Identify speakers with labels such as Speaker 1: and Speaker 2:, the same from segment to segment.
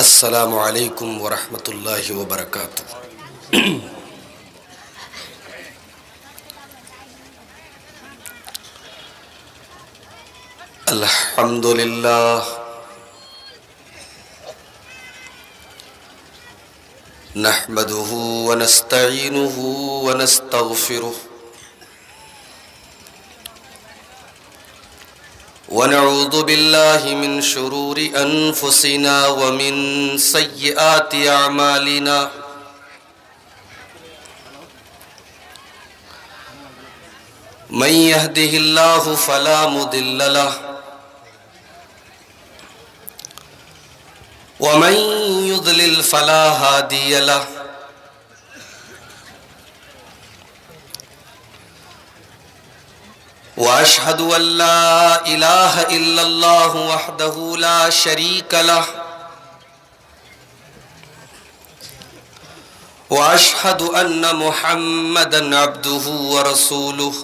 Speaker 1: السلام علیکم ورحمۃ اللہ وبرکاتہ۔ الحمد للہ نحمده ونستعینه ونستغفره ونعوذ باللہ من شرور انفسنا ومن سیئات اعمالنا من يهده الله فلا مضل له ومن يضلل فلا هادي له وأشهد أن لا إله إلا الله وحده لا شريك له وأشهد أن محمدًا عبده ورسوله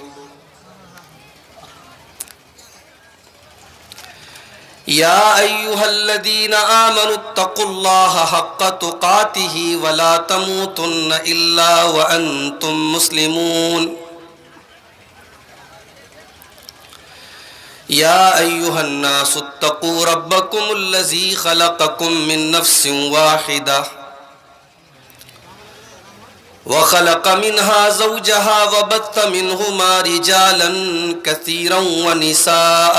Speaker 1: يا أيها الذين آمنوا اتقوا الله حق تقاته ولا تموتن إلا وأنتم مسلمون يا أيها الناس اتقوا ربكم الذي خلقكم من نفس واحدة وخلق منها زوجها وبث منهما رجالا كثيرا ونساء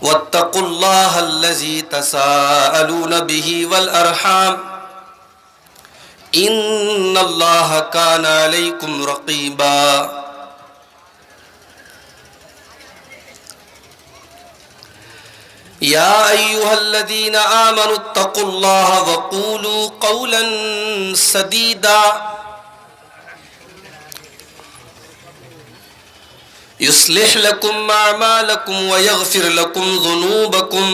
Speaker 1: واتقوا الله الذي تساءلون به والأرحام إن الله كان عليكم رقيبا يا أيها الذين آمنوا اتقوا الله وقولوا قولا سديدا يصلح لكم أعمالكم ويغفر لكم ذنوبكم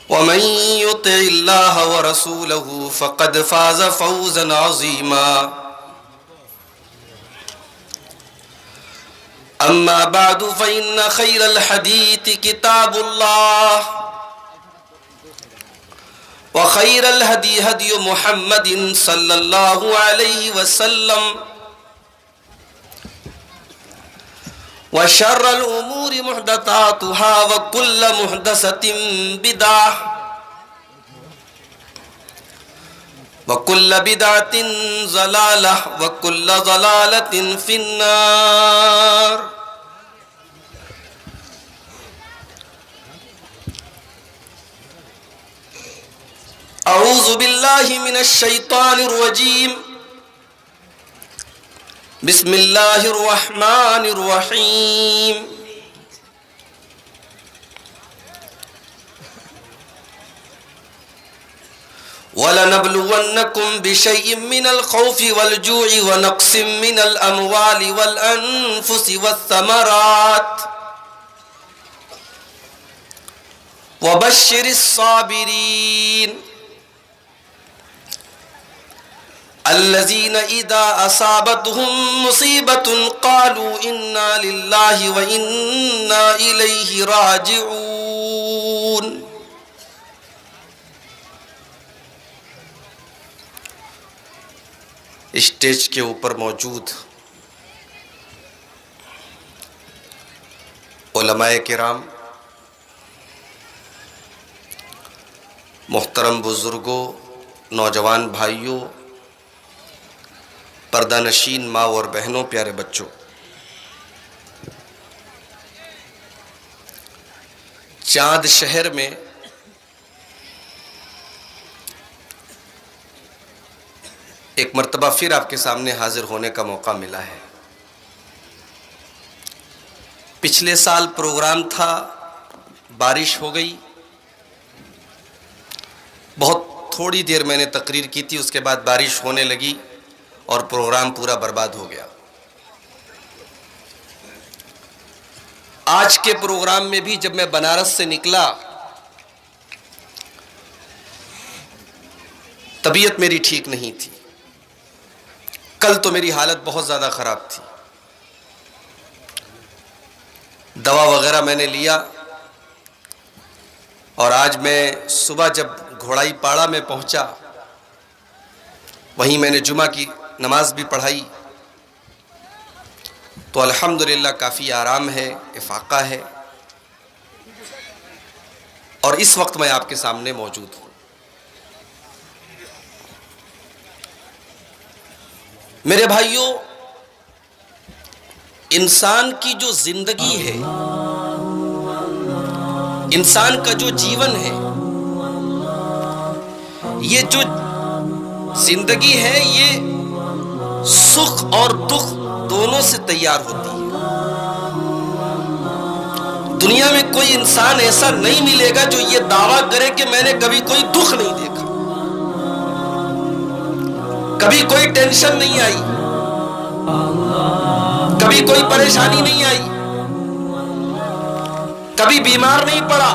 Speaker 1: ومن يطع الله ورسوله فقد فاز فوزا عظيما أما بعد فإن خير الحديث كتاب الله وخير الهدي هدي محمد صلى الله عليه وسلم وشر الأمور محدثاتها وكل محدثة بدعة وكل بدعة ضلالة وكل ضلالة في النار أعوذ بالله من الشيطان الرجيم بسم الله الرحمن الرحيم وَلَنَبْلُوَنَّكُمْ بِشَيْءٍ مِّنَ الْخَوْفِ وَالْجُوعِ وَنَقْصٍ مِّنَ الْأَمْوَالِ وَالْأَنفُسِ وَالثَّمَرَاتِ وَبَشِّرِ الصَّابِرِينَ الَّذِينَ إِذَا أَصَابَتْهُم مُّصِيبَةٌ قَالُوا إِنَّا لِلَّهِ وَإِنَّا إِلَيْهِ رَاجِعُونَ اسٹیج کے اوپر موجود علماء کرام، محترم بزرگوں، نوجوان بھائیوں، پردہ نشین ماں اور بہنوں، پیارے بچوں، چاند شہر میں ایک مرتبہ پھر آپ کے سامنے حاضر ہونے کا موقع ملا ہے۔ پچھلے سال پروگرام تھا، بارش ہو گئی، بہت تھوڑی دیر میں نے تقریر کی تھی، اس کے بعد بارش ہونے لگی اور پروگرام پورا برباد ہو گیا۔ آج کے پروگرام میں بھی جب میں بنارس سے نکلا، طبیعت میری ٹھیک نہیں تھی، کل تو میری حالت بہت زیادہ خراب تھی، دوا وغیرہ میں نے لیا، اور آج میں صبح جب گھوڑائی پاڑا میں پہنچا، وہیں میں نے جمعہ کی نماز بھی پڑھائی، تو الحمدللہ کافی آرام ہے، افاقہ ہے، اور اس وقت میں آپ کے سامنے موجود ہوں۔ میرے بھائیوں، انسان کی جو زندگی ہے، انسان کا جو جیون ہے، یہ جو زندگی ہے یہ سکھ اور دکھ دونوں سے تیار ہوتی ہے۔ دنیا میں کوئی انسان ایسا نہیں ملے گا جو یہ دعویٰ کرے کہ میں نے کبھی کوئی دکھ نہیں دیکھا، کبھی کوئی ٹینشن نہیں آئی، کبھی کوئی پریشانی نہیں آئی، کبھی بیمار نہیں پڑا۔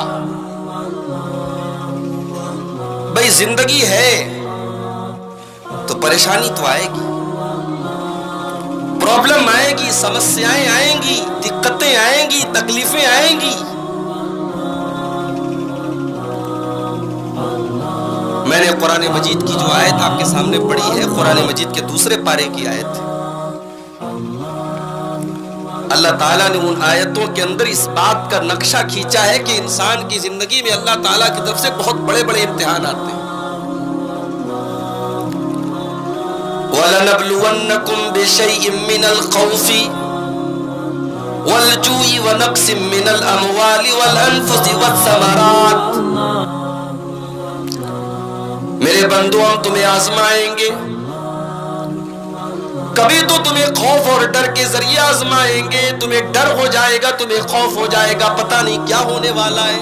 Speaker 1: بھئی زندگی ہے تو پریشانی تو آئے گی، پرابلم آئے گی، سمسیائیں آئیں گی، دقتیں آئیں گی، تکلیفیں آئیں گی۔ میں نے قرآن مجید کی جو آیت آپ کے سامنے پڑھی ہے، قرآن مجید کے دوسرے پارے کی آیت ہے۔ اللہ تعالیٰ نے ان آیتوں کے اندر اس بات کا نقشہ کھینچا ہے کہ انسان کی زندگی میں اللہ تعالیٰ کی طرف سے بہت بڑے بڑے امتحان آتے ہیں۔ وَلَنَبْلُوَنَّكُمْ بِشَيْءٍ مِّنَ الْخَوْفِ وَالْجُوعِ وَنَقْصٍ مِّنَ الْأَمْوَالِ وَالْأَنفُسِ وَالثَّمَرَاتِ۔ میرے بندو، ہم تمہیں آزمائیں گے، کبھی تو تمہیں خوف اور ڈر کے ذریعے آزمائیں گے، تمہیں ڈر ہو جائے گا، تمہیں خوف ہو جائے گا، پتہ نہیں کیا ہونے والا ہے۔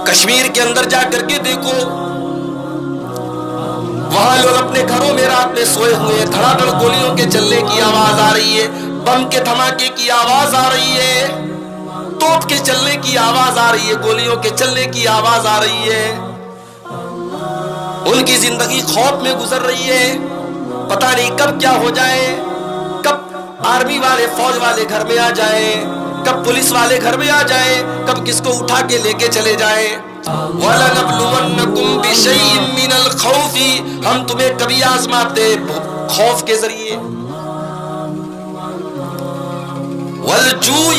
Speaker 1: کشمیر کے اندر جا کر کے دیکھو، وہاں لوگ اپنے گھروں میں رات میں سوئے ہوئے ہیں، دھڑا دھڑ گولیوں کے چلنے کی آواز آ رہی ہے، بم کے دھماکے کی آواز آ رہی ہے، توپ کے چلنے کی آواز آ رہی ہے، گولیوں کے چلنے کی آواز آ رہی ہے۔ ان کی زندگی خوف میں گزر رہی ہے، پتہ نہیں کب کیا ہو جائے، کب آرمی والے فوج والے گھر میں آ جائیں، کب پولیس والے گھر میں آ جائیں، کب کس کو اٹھا کے لے کے چلے جائیں۔ وَلَنَبْلُوَنَّكُمْ بِشَيْءٍ مِّنَ الْخَوْفِ، ہم تمہیں کبھی آزماتے خوف کے ذریعے، وَالْجُوعِ،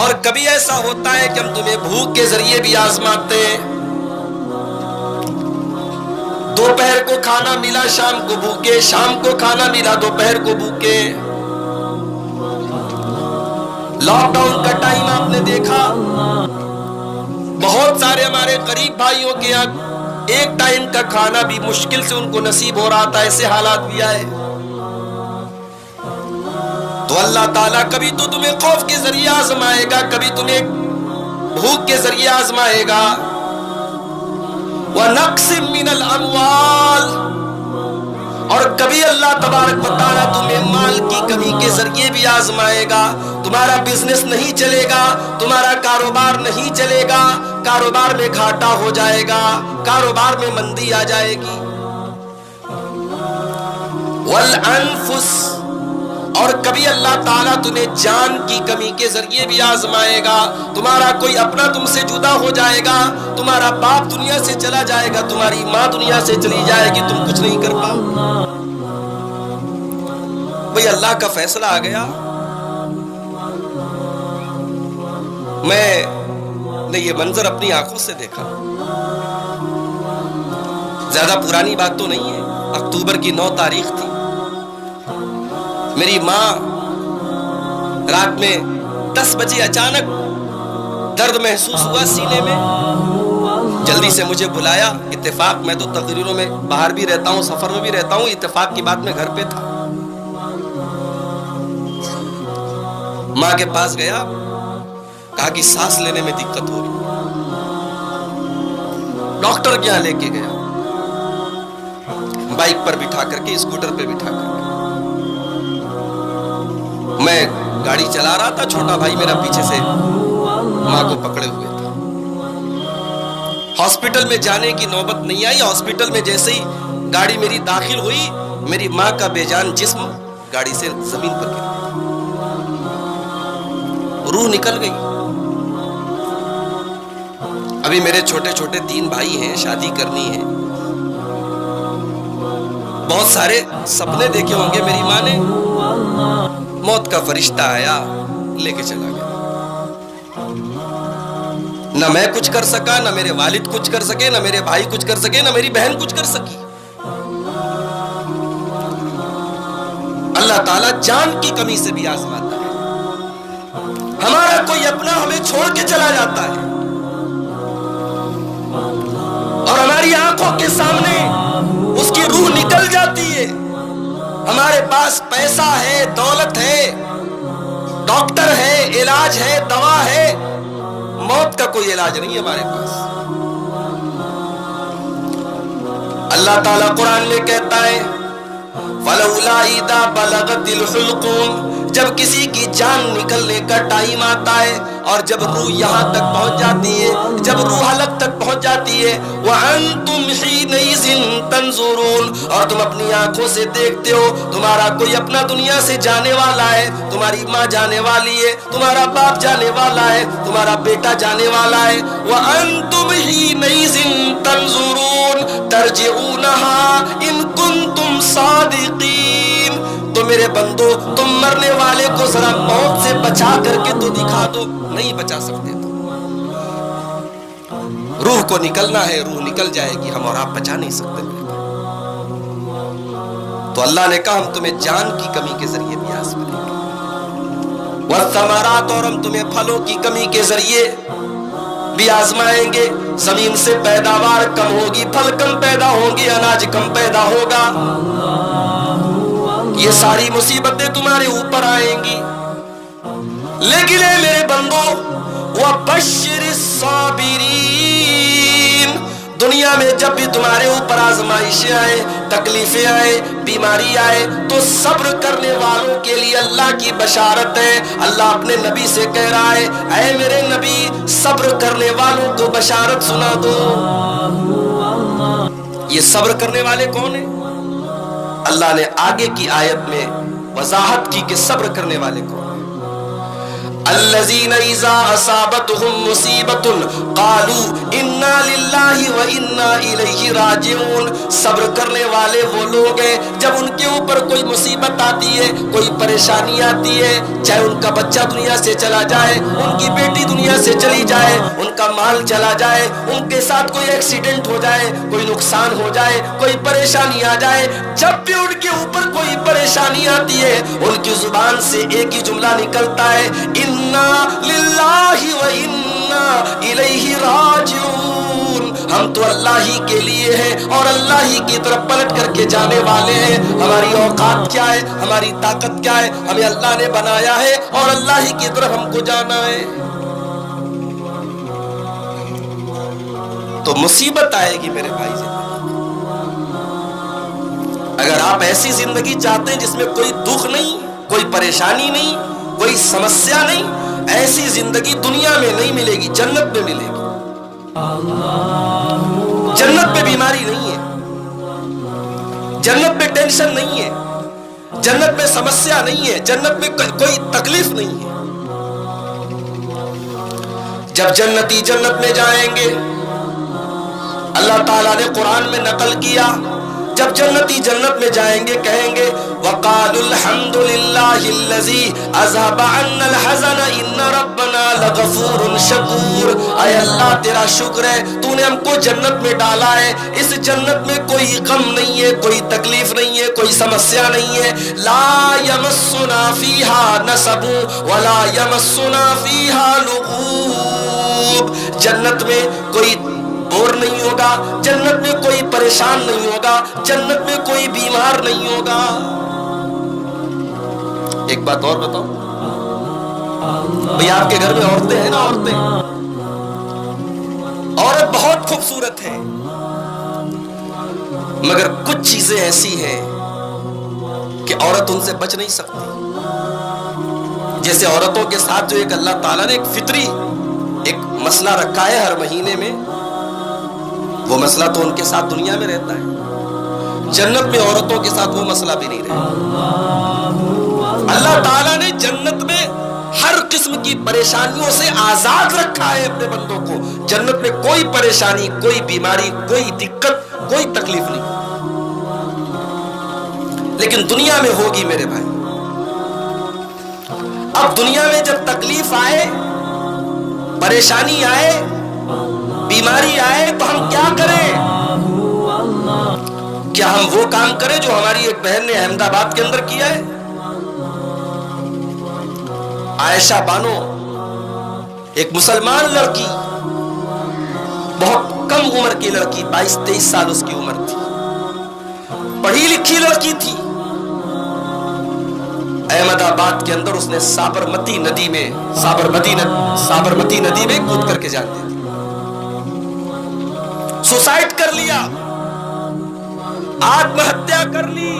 Speaker 1: اور کبھی ایسا ہوتا ہے کہ ہم تمہیں بھوک کے ذریعے بھی آزماتے ہیں۔ دوپہر کو کھانا ملا شام کو بھوکے، شام کو کھانا ملا دوپہر کو بھوکے۔ لاک ڈاؤن کا ٹائم آپ نے دیکھا، بہت سارے ہمارے قریب بھائیوں کے یہاں ایک ٹائم کا کھانا بھی مشکل سے ان کو نصیب ہو رہا تھا، ایسے حالات بھی آئے۔ تو اللہ تعالیٰ کبھی تو تمہیں خوف کے ذریعے آزمائے گا، کبھی تمہیں بھوک کے ذریعے آزمائے گا۔ وَنَقْصٍ مِّنَ الْأَمْوَالِ، اور کبھی اللہ تبارک و تعالیٰ تمہیں مال کی کمی کے ذریعے بھی آزمائے گا۔ تمہارا بزنس نہیں چلے گا، تمہارا کاروبار نہیں چلے گا، کاروبار میں گھاٹا ہو جائے گا، کاروبار میں مندی آ جائے گی۔ وَالْأَنفُسِ، اور کبھی اللہ تعالیٰ تمہیں جان کی کمی کے ذریعے بھی آزمائے گا۔ تمہارا کوئی اپنا تم سے جدا ہو جائے گا، تمہارا باپ دنیا سے چلا جائے گا، تمہاری ماں دنیا سے چلی جائے گی، تم کچھ نہیں کر پاؤ۔ بھئی اللہ کا فیصلہ آ گیا۔ میں نے یہ منظر اپنی آنکھوں سے دیکھا، زیادہ پرانی بات تو نہیں ہے، اکتوبر کی 9 تاریخ تھی۔ میری ماں رات میں 10 بجے اچانک درد محسوس ہوا سینے میں، جلدی سے مجھے بلایا۔ اتفاق میں تو تقریروں میں باہر بھی رہتا ہوں، سفر میں بھی رہتا ہوں، اتفاق کی بات میں گھر پہ تھا۔ ماں کے پاس گیا، کہا کہ سانس لینے میں دقت ہو رہی، ڈاکٹر کے یہاں لے کے گیا، بائک پر بٹھا کر کے، اسکوٹر پہ بٹھا کر کے۔ میں گاڑی چلا رہا تھا، چھوٹا بھائی میرا پیچھے سے ماں کو پکڑے ہوئے تھا۔ ہاسپٹل میں جانے کی نوبت نہیں آئی، ہاسپٹل میں جیسے ہی گاڑی میری داخل ہوئی، میری ماں کا بے جان جسم گاڑی سے زمین پر گر گیا۔ روح نکل گئی. ابھی میرے چھوٹے چھوٹے 3 بھائی ہیں, شادی کرنی ہے. بہت سارے سپنے دیکھے ہوں گے. میری ماں نے موت کا فرشتہ آیا, لے کے چلا گیا. نہ میں کچھ کر سکا, نہ میرے والد کچھ کر سکے, نہ میرے بھائی کچھ کر سکے, نہ میری بہن کچھ کر سکی. اللہ تعالیٰ جان کی کمی سے بھی آزماتا ہے. ہمارا کوئی اپنا ہمیں چھوڑ کے چلا جاتا ہے اور ہماری آنکھوں کے سامنے اس کی روح نکل جاتی ہے. ہمارے پاس پیسہ ہے, دولت ہے, ڈاکٹر ہے, علاج ہے, دوا ہے. موت کا کوئی علاج نہیں ہے ہمارے پاس. اللہ تعالیٰ قرآن میں کہتا ہے فَلَوْلَا إِذَا بَلَغَتِ الْحُلْقُومَ, جب کسی کی جان نکلنے کا ٹائم آتا ہے اور جب روح یہاں تک پہنچ جاتی ہے, جب روح حلق تک پہنچ جاتی ہے, وَأَنْتُمْ حِينَئِذٍ تَنْظُرُونَ, اور تم اپنی آنکھوں سے دیکھتے ہو تمہارا کوئی اپنا دنیا سے جانے والا ہے, تمہاری ماں جانے والی ہے, تمہارا باپ جانے والا ہے, تمہارا بیٹا جانے والا ہے. وَأَنْتُمْ حِينَئِذٍ تَنْظُرُونَ تَرْجِعُونَهَا إِن كُنْتُمْ صَادِقِينَ, تو میرے بندو تم مرنے والے کو ذرا موت سے بچا کر کے تو دکھا دو. نہیں بچا سکتے تو روح کو نکلنا ہے, روح نکل جائے گی, ہم اور آپ بچا نہیں سکتے. تو اللہ نے کہا ہم تمہیں جان کی کمی کے ذریعے بھی آزمائیں گے, والثمرات, اور ہم تمہیں پھلوں کی کمی کے ذریعے بھی آزمائیں گے. زمین سے پیداوار کم ہوگی, پھل کم پیدا ہوں گے, اناج کم پیدا ہوگا. یہ ساری مصیبتیں تمہارے اوپر آئیں گی. لیکن اے میرے بندو وَبَشِّرِ الصَّابِرِينَ, دنیا میں جب بھی تمہارے اوپر آزمائشیں آئے, تکلیفیں آئے, بیماری آئے, تو صبر کرنے والوں کے لیے اللہ کی بشارت ہے. اللہ اپنے نبی سے کہہ رہا ہے اے میرے نبی صبر کرنے والوں کو بشارت سنا دو. یہ صبر کرنے والے کون ہیں؟ اللہ نے آگے کی آیت میں وضاحت کی کہ صبر کرنے والے کون ہیں. الذین اذا اصابتهم مصیبۃ قالوا انا للہ وانا الیہ راجعون, صبر کرنے والے وہ لوگ ہیں جب ان کے اوپر کوئی مصیبت آتی ہے, کوئی پریشانی آتی ہے, چاہے ان کا بچہ دنیا سے چلا جائے, ان کی بیٹی دنیا سے چلی جائے, ان کا مال چلا جائے, ان کے ساتھ کوئی ایکسیڈنٹ ہو جائے, کوئی نقصان ہو جائے, کوئی پریشانی آ جائے, جب بھی ان کے اوپر کوئی پریشانی آتی ہے ان کی زبان سے ایک ہی جملہ نکلتا ہے انا للہ وانا الیہ راجعون, ہم تو اللہ ہی کے لیے ہیں اور اللہ ہی کی طرف پلٹ کر کے جانے والے ہیں. ہماری اوقات کیا ہے, ہماری طاقت کیا ہے, ہمیں اللہ نے بنایا ہے اور اللہ ہی کی طرف ہم کو جانا ہے. تو مصیبت آئے گی میرے بھائی زندگی. اگر آپ ایسی زندگی چاہتے ہیں جس میں کوئی دکھ نہیں, کوئی پریشانی نہیں, کوئی سمسیا نہیں, ایسی زندگی دنیا میں نہیں ملے گی, جنت میں ملے گی. جنت میں بیماری نہیں ہے, جنت میں ٹینشن نہیں ہے, جنت میں سمسیا نہیں ہے, جنت میں کوئی تکلیف نہیں ہے. جب جنتی جنت میں جائیں گے, اللہ تعالیٰ نے قرآن میں نقل کیا, جب جنتی جنت میں جائیں گے کہیں گے وَقَالُوا الْحَمْدُ لِلَّهِ الَّذِي أَذْهَبَ عَنَّا الْحَزَنَ إِنَّ رَبَّنَا لَغَفُورٌ شَكُورٌ, اے اللہ تیرا شکر ہے تو نے ہم کو جنت میں ڈالا ہے, اس جنت میں کوئی غم نہیں ہے, کوئی تکلیف نہیں ہے, کوئی سمسیا نہیں ہے. لَا يَمَسُّنَا فِيهَا نَصَبٌ وَلَا يَمَسُّنَا فِيهَا لُغُوبٌ, جنت میں کوئی بور نہیں ہوگا, جنت میں کوئی پریشان نہیں ہوگا, جنت میں کوئی بیمار نہیں ہوگا. ایک بات اور بتاؤ بھئی, آپ کے گھر میں عورتیں ہیں نا, عورت بہت خوبصورت ہے, مگر کچھ چیزیں ایسی ہیں کہ عورت ان سے بچ نہیں سکتی. جیسے عورتوں کے ساتھ جو ایک اللہ تعالیٰ نے ایک فطری ایک مسئلہ رکھا ہے ہر مہینے میں, وہ مسئلہ تو ان کے ساتھ دنیا میں رہتا ہے, جنت میں عورتوں کے ساتھ وہ مسئلہ بھی نہیں رہتا. اللہ تعالیٰ نے جنت میں ہر قسم کی کی پریشانیوں سے آزاد رکھا ہے اپنے بندوں کو. جنت میں کوئی پریشانی, کوئی بیماری, کوئی دقت, کوئی تکلیف نہیں. لیکن دنیا میں ہوگی میرے بھائی. اب دنیا میں جب تکلیف آئے, پریشانی آئے, بیماری آئے تو ہم کیا کریں؟ کیا ہم وہ کام کریں جو ہماری ایک بہن نے احمد آباد کے اندر کیا ہے؟ عائشہ بانو ایک مسلمان لڑکی, بہت کم عمر کی لڑکی, 22-23 سال اس کی عمر تھی, پڑھی لکھی لڑکی تھی. احمد آباد کے اندر اس نے سابرمتی ندی میں کود کر کے جان دے دی, سوسائڈ کر لیا, آتم ہتیا کر لی.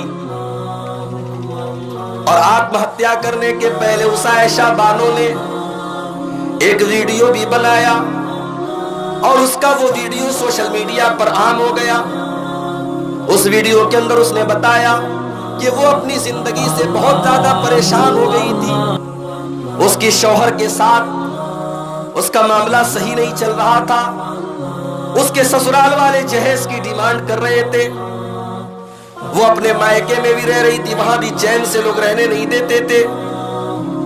Speaker 1: اور آتم ہتیا کرنے کے پہلے اس عائشہ بانو نے ایک ویڈیو بھی بنایا اور اس کا وہ ویڈیو سوشل میڈیا پر عام ہو گیا. اس ویڈیو کے اندر اس نے بتایا کہ وہ اپنی زندگی سے بہت زیادہ پریشان ہو گئی تھی. اس کی شوہر کے ساتھ اس کا معاملہ صحیح نہیں چل رہا تھا. اس کے سسرال والے جہیز کی ڈیمانڈ کر رہے تھے. وہ اپنے مائکے میں بھی رہ رہی تھی, وہاں بھی چین سے لوگ رہنے نہیں دیتے تھے.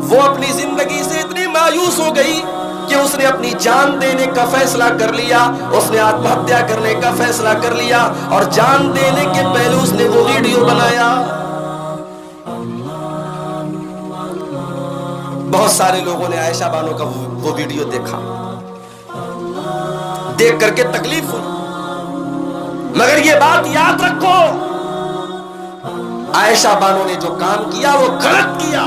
Speaker 1: وہ اپنی زندگی سے اتنی مایوس ہو گئی کہ اس نے اپنی جان دینے کا فیصلہ کر لیا. اس نے آتم ہتیا کرنے کا فیصلہ کر لیا اور جان دینے کے پہلے اس نے وہ ویڈیو بنایا. بہت سارے لوگوں نے عائشہ بانو کا وہ ویڈیو دیکھا, دیکھ کر کے تکلیف ہوئی. مگر یہ بات یاد رکھو, عائشہ بانو نے جو کام کیا وہ غلط کیا.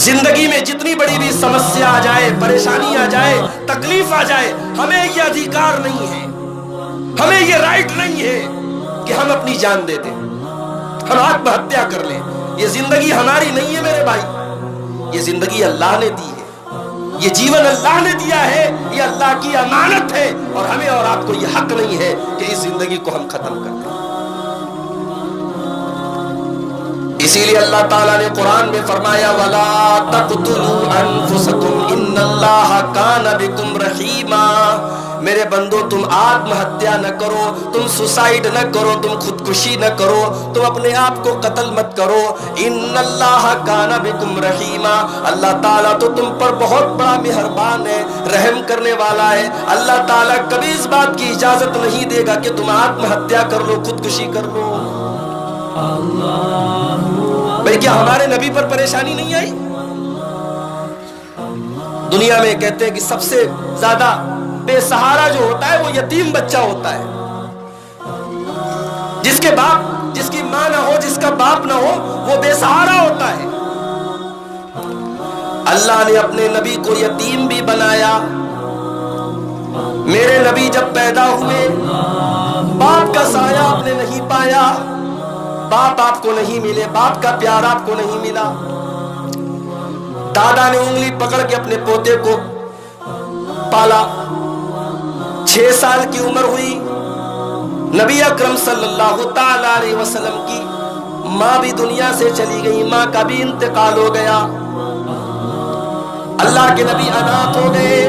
Speaker 1: زندگی میں جتنی بڑی بھی سمسیا آ جائے, پریشانی آ جائے, تکلیف آ جائے, ہمیں یہ ادھیکار نہیں ہے, ہمیں یہ رائٹ نہیں ہے کہ ہم اپنی جان دے دیں, ہم آتم ہتیا کر لیں. یہ زندگی ہماری نہیں ہے میرے بھائی, یہ زندگی اللہ نے دی ہے, یہ جیون اللہ نے دیا ہے, یہ اللہ کی امانت ہے اور ہمیں اور آپ کو یہ حق نہیں ہے کہ اس زندگی کو ہم ختم کر دیں. اسی لیے اللہ تعالیٰ نے قرآن میں فرمایا وَلَا تَقْتُلُوا أَنفُسَكُمْ إِنَّ اللَّهَ كَانَ بِكُمْ رَحِيمًا. میرے بندو تم آتم ہتیا نہ کرو, تم سوسائڈ نہ کرو, تم خودکشی نہ کرو, تم اپنے آپ کو قتل مت کرو. إِنَّ اللَّهَ كَانَ بِكُمْ رَحِيمًا. اللہ تعالیٰ تو تم پر بہت بڑا مہربان ہے, رحم کرنے والا ہے. اللہ تعالیٰ کبھی اس بات کی اجازت نہیں دے گا کہ تم آتم ہتیا کر لو, خودکشی کر لو. بھئی کیا ہمارے نبی پر پریشانی نہیں آئی؟ دنیا میں کہتے ہیں کہ سب سے زیادہ بے سہارا جو ہوتا ہے وہ یتیم بچہ ہوتا ہے, جس کے باپ, جس کی ماں نہ ہو, جس کا باپ نہ ہو, وہ بے سہارا ہوتا ہے. اللہ نے اپنے نبی کو یتیم بھی بنایا. میرے نبی جب پیدا ہوئے باپ کا سایہ آپ نے نہیں پایا, باپ آپ کو نہیں ملے, باپ کا پیار آپ کو نہیں ملا. دادا نے انگلی پکڑ کے اپنے پوتے کو پالا. 6 سال کی عمر ہوئی, نبی اکرم صلی اللہ تعالی علیہ وسلم کی ماں بھی دنیا سے چلی گئی, ماں کا بھی انتقال ہو گیا. اللہ کے نبی اناتھ ہو گئے,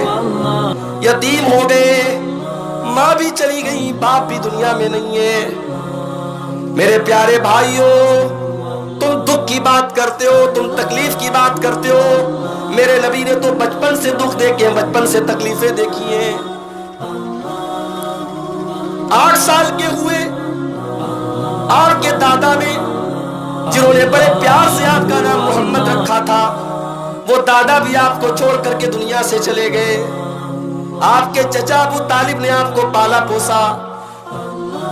Speaker 1: یتیم ہو گئے, ماں بھی چلی گئی, باپ بھی دنیا میں نہیں ہے. میرے پیارے بھائیوں, تم دکھ کی بات کرتے ہو, تم تکلیف کی بات کرتے ہو. میرے نبی نے تو بچپن سے دکھ دیکھے, بچپن سے تکلیفیں دیکھی ہیں. 8 سال کے ہوئے, آپ کے دادا نے, جنہوں نے بڑے پیار سے آپ کا نام محمد رکھا تھا, وہ دادا بھی آپ کو چھوڑ کر کے دنیا سے چلے گئے. آپ کے چچا ابو طالب نے آپ کو پالا پوسا.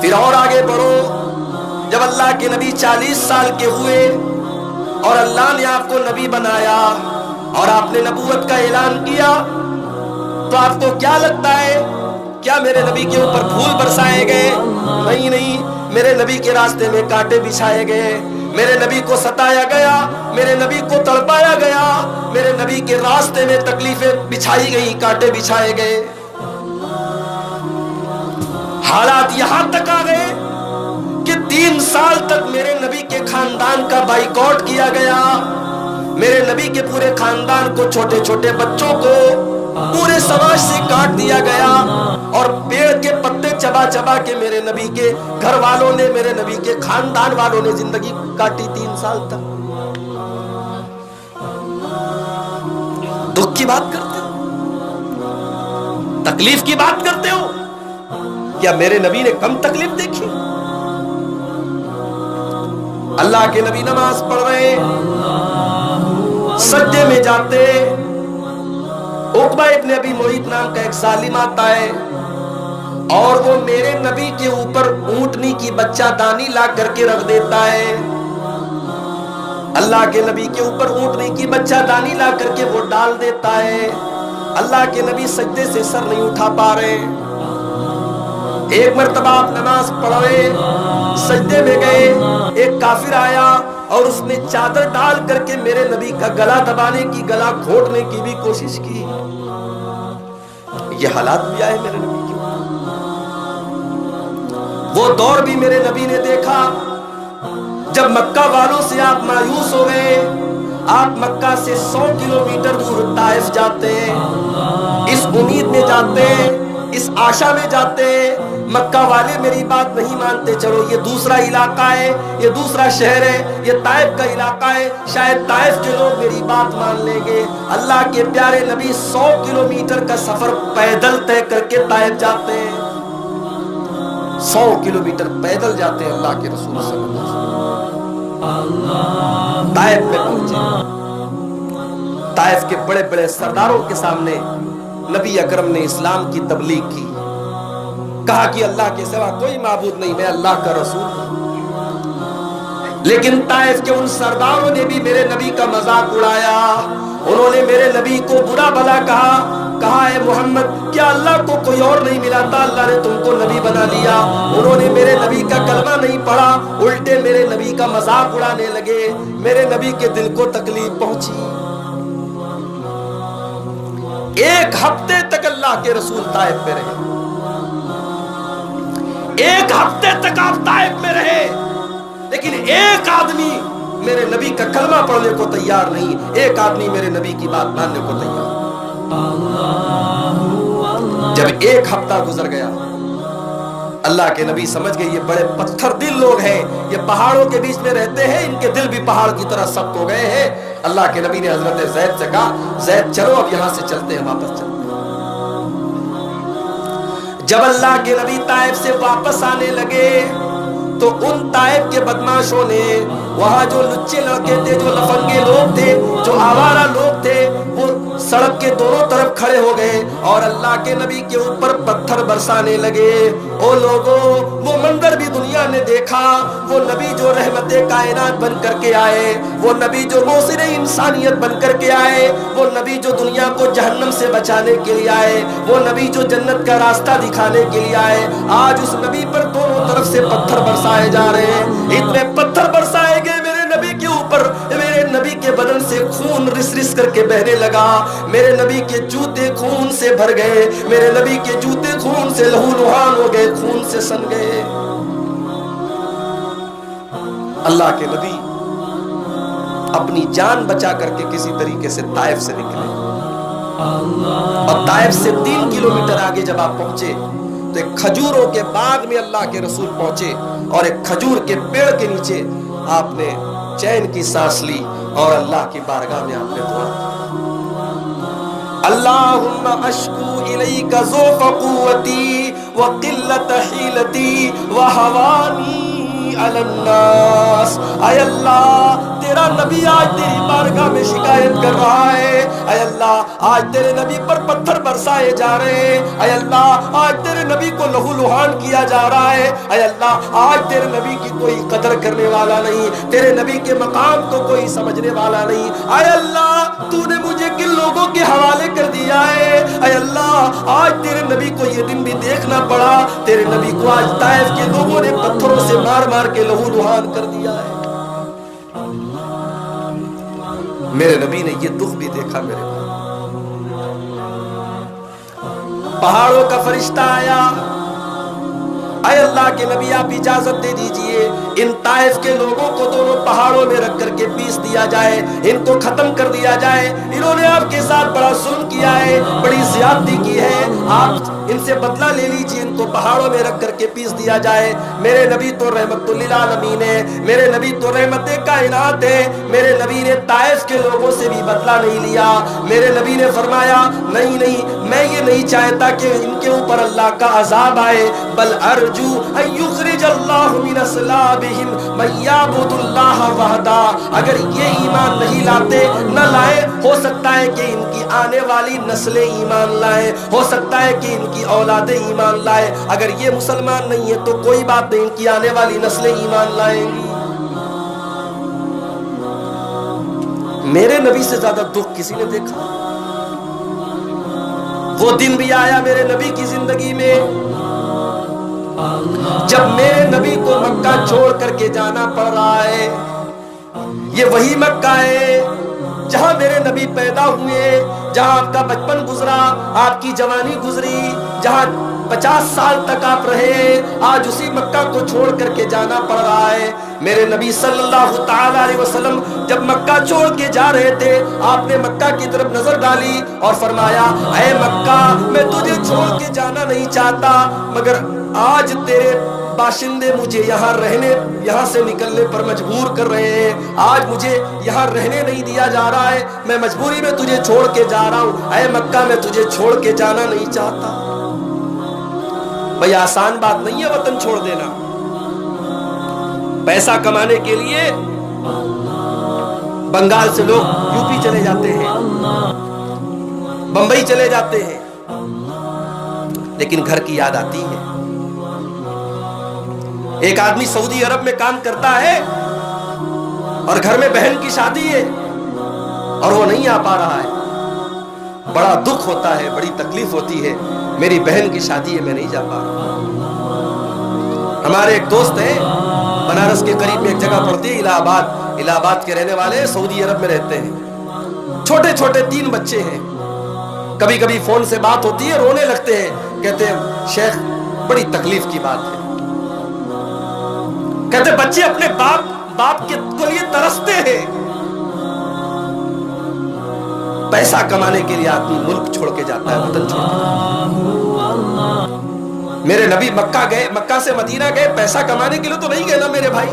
Speaker 1: پھر اور آگے بڑھو, جب اللہ کے نبی 40 سال کے ہوئے اور اللہ نے آپ کو نبی بنایا اور آپ نے نبوت کا اعلان کیا, تو آپ کو کیا لگتا ہے, کیا میرے نبی کے اوپر پھول برسائے گئے؟ نہیں, میرے نبی کے راستے میں کانٹے بچھائے گئے, میرے نبی کو ستایا گیا, میرے نبی کو تڑپایا گیا, میرے نبی کے راستے میں تکلیفیں بچھائی گئی, کانٹے بچھائے گئے. حالات یہاں تک آ گئے کہ 3 سال تک میرے نبی کے خاندان کا بائیکاٹ کیا گیا. میرے نبی کے پورے خاندان کو، چھوٹے چھوٹے بچوں کو پورے سماج سے کاٹ دیا گیا، اور پیڑ کے پتے چبا چبا کے میرے نبی کے گھر والوں نے، میرے نبی کے خاندان والوں نے زندگی کاٹی 3 سال تک۔ دکھ کی بات کرتے ہو، تکلیف کی بات کرتے ہو، کیا میرے نبی نے کم تکلیف دیکھی؟ اللہ کے نبی نماز پڑھ رہے، سجدے میں جاتے، عقبہ ابن ابی معیط نام کا ایک ظالم آتا ہے اور وہ میرے نبی کے اوپر اونٹنی کی بچہ دانی لا کر کے رکھ دیتا ہے۔ اللہ کے نبی کے اوپر اونٹنی کی بچہ دانی لا کر کے وہ ڈال دیتا ہے۔ اللہ کے نبی سجدے سے سر نہیں اٹھا پا رہے۔ ایک مرتبہ آپ نماز پڑھ رہے، سجدے میں گئے، ایک کافر آیا اور اس نے چادر ڈال کر کے میرے نبی کا گلا دبانے کی، گلا گھونٹنے کی بھی کوشش کی۔ یہ حالات بھی آئے میرے نبی کے، وہ دور بھی میرے نبی نے دیکھا جب مکہ والوں سے آپ مایوس ہو گئے۔ آپ مکہ سے 100 کلومیٹر دور طائف جاتے ہیں، اس امید میں جاتے ہیں، اس آشا میں جاتے ہیں مکہ والے میری بات نہیں مانتے، چلو یہ دوسرا علاقہ ہے، یہ دوسرا شہر ہے، یہ طائف کا علاقہ ہے، شاید طائف کے لوگ میری بات مان لیں گے۔ اللہ کے پیارے نبی 100 کلومیٹر کا سفر پیدل طے کر کے طائف جاتے ہیں، 100 کلومیٹر پیدل جاتے ہیں اللہ کے رسول صلی اللہ علیہ وسلم۔ طائف میں پہنچے، طائف کے بڑے بڑے سرداروں کے سامنے نبی اکرم نے اسلام کی تبلیغ کی، کہا کہ اللہ کے سوا کوئی معبود نہیں، میں اللہ کا رسول ہوں۔ لیکن طائف کے ان سرداروں نے بھی میرے نبی کا مذاق اڑایا، انہوں نے میرے نبی کو برا بھلا کہا اے محمد کیا اللہ کو کوئی اور نہیں ملا تھا، اللہ نے تم کو نبی بنا لیا۔ انہوں نے میرے نبی کا کلمہ نہیں پڑھا، الٹے میرے نبی کا مذاق اڑانے لگے۔ میرے نبی کے دل کو تکلیف پہنچی۔ 1 ہفتے تک اللہ کے رسول طائف میں رہے، 1 ہفتے تک آپ طائف میں رہے، لیکن ایک آدمی میرے نبی کا کلمہ پڑھنے کو تیار نہیں، ایک آدمی میرے نبی کی بات ماننے کو تیار۔ جب 1 ہفتہ گزر گیا، اللہ کے نبی سمجھ گئے یہ بڑے پتھر دل لوگ ہیں، یہ پہاڑوں کے بیچ میں رہتے ہیں، ان کے دل بھی پہاڑ کی طرح سخت ہو گئے ہیں۔ اللہ کے نبی نے حضرت زید سے کہا زید چلو اب یہاں سے چلتے ہیں، واپس چلتے ہیں۔ جب اللہ کے نبی طائف سے واپس آنے لگے تو ان طائف کے بدماشوں نے، وہاں جو لچے لڑکے تھے، جو لفنگے لوگ تھے، جو آوارہ لوگ تھے، وہ سڑک کے دونوں طرف کھڑے ہو گئے اور اللہ کے نبی کے اوپر پتھر برسانے لگے۔ او لوگوں، وہ منظر بھی دنیا نے دیکھا، وہ نبی جو رحمت کائنات بن کر کے آئے، وہ نبی جو موصل انسانیت بن کر کے آئے، وہ نبی جو دنیا کو جہنم سے بچانے کے لیے آئے، وہ نبی جو جنت کا راستہ دکھانے کے لیے آئے، آج اس نبی پر دونوں طرف سے پتھر برسائے جا رہے ہیں۔ اتنے پتھر برسائے گئے میرے نبی کے اوپر، میرے نبی کے بدن سے خون رس رس کر کے بہنے لگا، میرے نبی کے جوتے خون سے بھر گئے، میرے نبی کے جوتے خون سے لہو لہان ہو گئے، خون سے سن گئے۔ اللہ کے نبی اپنی جان بچا کر کے کسی طریقے سے طائف سے نکلے، اور طائف سے 3 کلومیٹر آگے جب آپ پہنچے تو ایک کھجوروں کے باغ میں اللہ کے رسول پہنچے، اور ایک کھجور کے پیڑ کے نیچے آپ نے چین کی سانس لی اور اللہ کی بارگاہ میں آپ نے دعا کی، اللہم اشکو الیک ضعف قوتی وقلت حیلتی وہوانی علی الناس۔ اے اللہ تیرا نبی آج تیری بارگاہ میں شکایت کر رہا ہے، اے اللہ آج تیرے نبی پر پتھر برسائے جا رہے ہیں، اے اللہ آج تیرے نبی کو لہو لہان کیا جا رہا ہے، اے اللہ آج تیرے نبی کی کوئی قدر کرنے والا نہیں، تیرے نبی کے مقام کو کوئی سمجھنے والا نہیں، اے اللہ تو نے مجھے کن لوگوں کے حوالے کر دیا ہے، اے اللہ آج تیرے نبی کو یہ دن بھی دیکھنا پڑا، تیرے نبی کو آج طائف کے لوگوں نے پتھروں سے مار مار کے لہو لہان کر دیا ہے۔ میرے نبی نے یہ دکھ بھی دیکھا، میرے پہاڑوں کا فرشتہ آیا، اے اللہ کے نبی آپ اجازت دے دیجئے ان طائف کے لوگوں کو دونوں پہاڑوں میں رکھ کر کے پیس دیا جائے، ان کو ختم کر دیا جائے، انہوں نے آپ کے ساتھ بڑا ظلم کیا ہے، بڑی زیادتی کی ہے، آپ ان سے بدلہ لے لیجئے، ان کو پہاڑوں میں رکھ کر کے پیس دیا جائے۔ میرے نبی تو رحمت للعالمین ہے، میرے نبی تو رحمت کائنات ہے، میرے نبی نے طائف کے لوگوں سے بھی بدلہ نہیں لیا۔ میرے نبی نے فرمایا نہیں نہیں، میں یہ نہیں چاہتا کہ ان کے اوپر اللہ کا عذاب آئے، بل ارجو ان یخرج اللہ من اصلابہم من یعبد اللہ وحدہ۔ اگر یہ ایمان نہیں لاتے، نہ لائے، ہو سکتا ہے کہ ان کی آنے والی نسلیں ایمان لائیں، ہو سکتا ہے کہ ان کی اولادیں ایمان لائیں۔ اگر یہ مسلمان نہیں ہے تو کوئی بات نہیں، ان کی آنے والی نسلیں ایمان لائیں گی۔ میرے نبی سے زیادہ دکھ کسی نے دیکھا؟ وہ دن بھی آیا میرے نبی کی زندگی میں جب میرے نبی کو مکہ چھوڑ کر کے جانا پڑ رہا ہے۔ یہ وہی مکہ ہے جہاں میرے نبی پیدا ہوئے، جہاں آپ کا بچپن گزرا، آپ کی جوانی گزری، جہاں 50 سال تک آپ رہے، آج اسی مکہ کو چھوڑ کر کے جانا پڑ رہا ہے۔ میرے نبی صلی اللہ تعالی علیہ وسلم جب مکہ چھوڑ کے جا رہے تھے، آپ نے مکہ کی طرف نظر ڈالی اور فرمایا اے مکہ، میں تجھے چھوڑ کے جانا نہیں چاہتا، مگر آج تیرے باشندے مجھے یہاں سے نکلنے پر مجبور کر رہے ہیں، آج مجھے یہاں رہنے نہیں دیا جا رہا ہے، میں مجبوری میں تجھے چھوڑ کے جا رہا ہوں، اے مکہ میں تجھے چھوڑ کے جانا نہیں چاہتا۔ بھئی آسان بات نہیں ہے وطن چھوڑ دینا۔ پیسہ کمانے کے لیے بنگال سے لوگ یو پی چلے جاتے ہیں، بمبئی چلے جاتے ہیں، لیکن گھر کی یاد آتی ہے۔ ایک آدمی سعودی عرب میں کام کرتا ہے اور گھر میں بہن کی شادی ہے اور وہ نہیں آ پا رہا ہے، بڑا دکھ ہوتا ہے، بڑی تکلیف ہوتی ہے، میری بہن کی شادی ہے، میں نہیں جا پا رہا۔ ہمارے ایک دوست ہیں بنارس کے قریب میں ایک جگہ پڑتی ہے الہ آباد کے رہنے والے، سعودی عرب میں رہتے ہیں، چھوٹے چھوٹے 3 بچے ہیں۔ کبھی کبھی فون سے بات ہوتی ہے، رونے لگتے ہیں، کہتے ہیں شیخ بڑی تکلیف کی بات ہے، کہتے بچے اپنے باپ کے لیے ترستے ہیں۔ پیسہ کمانے کے لیے آدمی ملک چھوڑ کے جاتا ہے، وطن چھوڑ کے۔ میرے نبی مکہ گئے، مکہ سے مدینہ گئے، پیسہ کمانے کے لیے تو نہیں گئے نا میرے بھائی،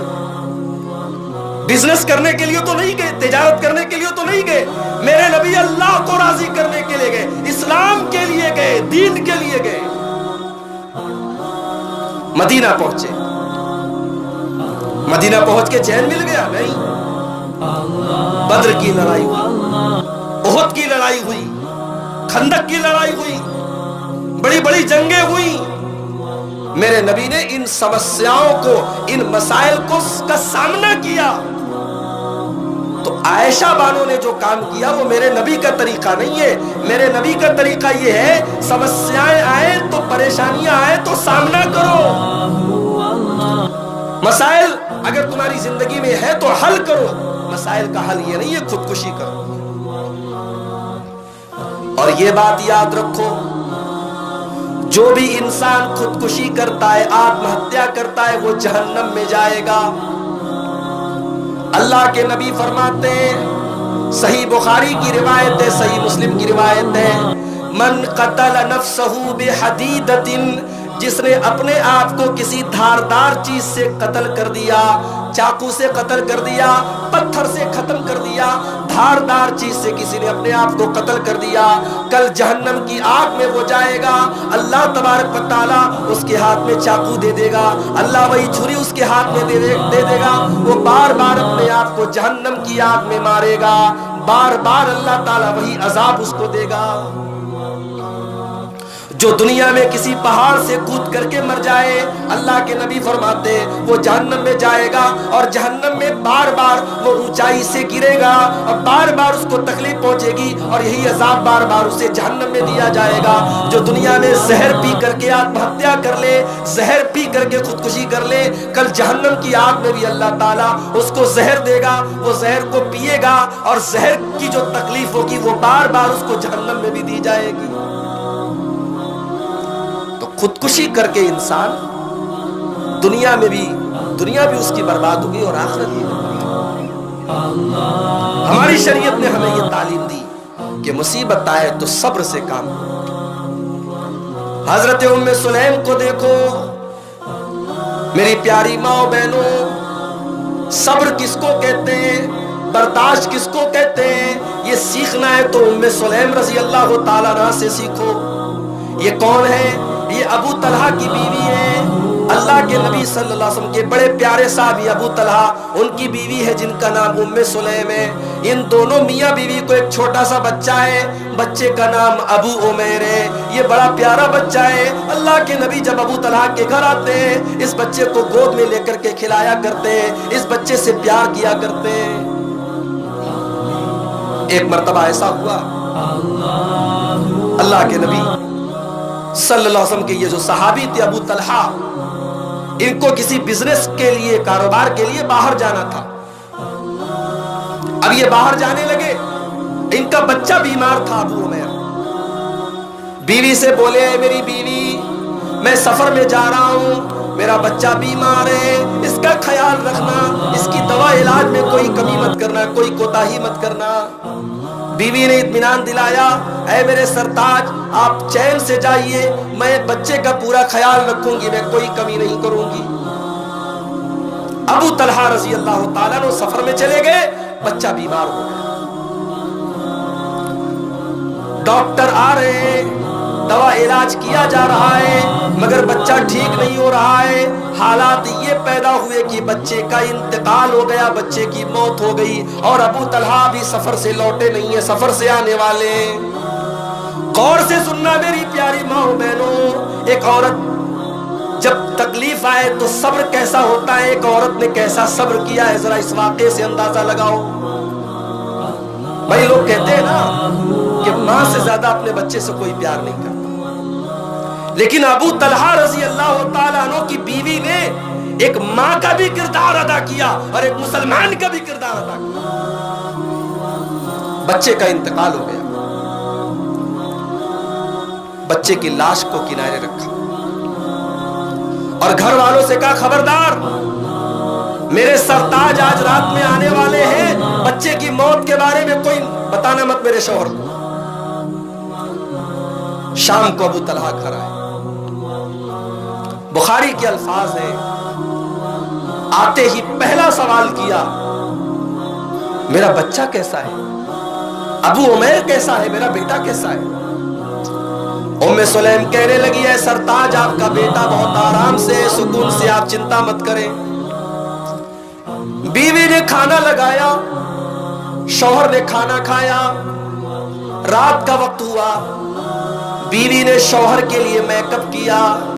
Speaker 1: بزنس کرنے کے لیے تو نہیں گئے، تجارت کرنے کے لیے تو نہیں گئے، میرے نبی اللہ کو راضی کرنے کے لیے گئے، اسلام کے لیے گئے، دین کے لیے گئے۔ مدینہ پہنچے، مدینہ پہنچ کے چین مل گیا؟ نہیں، بدر کی لڑائی ہوئی، احد کی لڑائی ہوئی، خندق کی لڑائی ہوئی، بڑی بڑی جنگیں ہوئی۔ میرے نبی نے ان سمسیاؤں کو، ان مسائل کا سامنا کیا۔ تو عائشہ بانو نے جو کام کیا وہ میرے نبی کا طریقہ نہیں ہے۔ میرے نبی کا طریقہ یہ ہے سمسیاں آئے تو، پریشانیاں آئے تو سامنا کرو، مسائل اگر تمہاری زندگی میں ہے تو حل کرو۔ مسائل کا حل یہ نہیں ہے خودکشی کرو۔ اور یہ بات یاد رکھو، جو بھی انسان خودکشی کرتا ہے، آتم ہتیا کرتا ہے، وہ جہنم میں جائے گا۔ اللہ کے نبی فرماتے ہیں، صحیح بخاری کی روایت ہے، صحیح مسلم کی روایت ہے، من قتل نفسہ بحدیدۃ، جس نے اپنے آپ کو کسی دھاردار چیز سے قتل کر دیا، چاقو سے قتل کر دیا، پتھر سے ختم کر دیا، دھاردار چیز سے کسی نے اپنے آپ کو قتل کر دیا، کل جہنم کی آگ میں وہ جائے گا۔ اللہ تبارک و تعالیٰ اس کے ہاتھ میں چاقو دے دے گا، اللہ وہی چھری اس کے ہاتھ میں دے دے گا، وہ بار بار اپنے آپ کو جہنم کی آگ میں مارے گا، بار بار اللہ تعالیٰ وہی عذاب اس کو دے گا۔ جو دنیا میں کسی پہاڑ سے کود کر کے مر جائے، اللہ کے نبی فرماتے وہ جہنم میں جائے گا، اور جہنم میں بار بار وہ اونچائی سے گرے گا اور بار بار اس کو تکلیف پہنچے گی، اور یہی عذاب بار بار اسے جہنم میں دیا جائے گا۔ جو دنیا میں زہر پی کر کے آتم ہتیا کر لے، زہر پی کر کے خودکشی کر لے، کل جہنم کی آگ میں بھی اللہ تعالیٰ اس کو زہر دے گا، وہ زہر کو پیے گا، اور زہر کی جو تکلیف ہوگی وہ بار بار اس کو جہنم میں بھی دی جائے گی۔ خودکشی کر کے انسان دنیا بھی اس کی برباد ہوگی اور آخرت بھی برباد ہوگی۔ ہماری شریعت نے ہمیں یہ تعلیم دی کہ مصیبت آئے تو صبر سے کام لو۔ حضرت ام سلیم کو دیکھو، میری پیاری ماں بہنوں، صبر کس کو کہتے ہیں، برداشت کس کو کہتے ہیں، یہ سیکھنا ہے تو ام سلیم رضی اللہ تعالیٰ عنہ سے سیکھو۔ یہ کون ہے؟ یہ ابو طلحہ کی بیوی ہے، اللہ کے نبی صلی اللہ علیہ وسلم کے بڑے پیارے صحابی ابو طلحہ، ان کی بیوی ہے جن کا نام ام سلیم ہے۔ ان دونوں میاں بیوی کو ایک چھوٹا سا بچہ ہے، بچے کا نام ابو عمیر ہے۔ یہ بڑا پیارا بچہ ہے، اللہ کے نبی جب ابو طلحہ کے گھر آتے ہیں اس بچے کو گود میں لے کر کے کھلایا کرتے ہیں، اس بچے سے پیار کیا کرتے ہیں۔ ایک مرتبہ ایسا ہوا، اللہ کے نبی صلی اللہ علیہ وسلم کے یہ جو صحابی تھے ابو طلحہ، ان کو کسی بزنس کے لیے، کاروبار کے لیے باہر جانا تھا۔ اب یہ باہر جانے لگے، ان کا بچہ بیمار تھا۔ ابو عمیر بیوی سے بولے، میری بیوی میں سفر میں جا رہا ہوں، میرا بچہ بیمار ہے، اس کا خیال رکھنا، اس کی دوا علاج میں کوئی کمی مت کرنا، کوئی کوتاہی مت کرنا۔ بیوی نے اطمینان دلایا، اے میرے سرتاج آپ چین سے جائیے، میں بچے کا پورا خیال رکھوں گی، میں کوئی کمی نہیں کروں گی۔ ابو طلحہ رضی اللہ تعالیٰ عنہ سفر میں چلے گئے، بچہ بیمار ہو گیا۔ ڈاکٹر آ رہے ہیں، دوا علاج کیا جا رہا ہے، مگر بچہ ٹھیک نہیں ہو رہا ہے۔ حالات یہ پیدا ہوئے کہ بچے کا انتقال ہو گیا، بچے کی موت ہو گئی، اور ابو طلحہ بھی سفر سے لوٹے نہیں ہیں، سفر سے آنے والے ہیں۔ غور سے سننا میری پیاری ماں بہنوں، ایک عورت جب تکلیف آئے تو صبر کیسا ہوتا ہے، ایک عورت نے کیسا صبر کیا ہے، ذرا اس واقعے سے اندازہ لگاؤ۔ بھائی لوگ کہتے ہیں نا کہ ماں سے زیادہ اپنے بچے سے کوئی پیار نہیں کرتا، لیکن ابو طلحہ رضی اللہ تعالیٰ عنہ کی بیوی نے ایک ماں کا بھی کردار ادا کیا اور ایک مسلمان کا بھی کردار ادا کیا۔ بچے کا انتقال ہو گیا، بچے کی لاش کو کنارے رکھا اور گھر والوں سے کہا، خبردار میرے سرتاج آج رات میں آنے والے ہیں، بچے کی موت کے بارے میں کوئی بتانا مت میرے شوہر کو۔ شام کو ابو طلحہ گھر آئے، بخاری کے الفاظ ہیں، آتے ہی پہلا سوال کیا، میرا بچہ کیسا ہے، ابو عمیر کیسا ہے، میرا بیٹا کیسا ہے۔ ام سلیم کہنے لگی، ہے سرتاج آپ کا بیٹا بہت آرام سے، سکون سے، آپ چنتا مت کریں۔ بیوی نے کھانا لگایا، شوہر نے کھانا کھایا، رات کا وقت ہوا، بیوی نے شوہر کے لیے میک اپ کیا،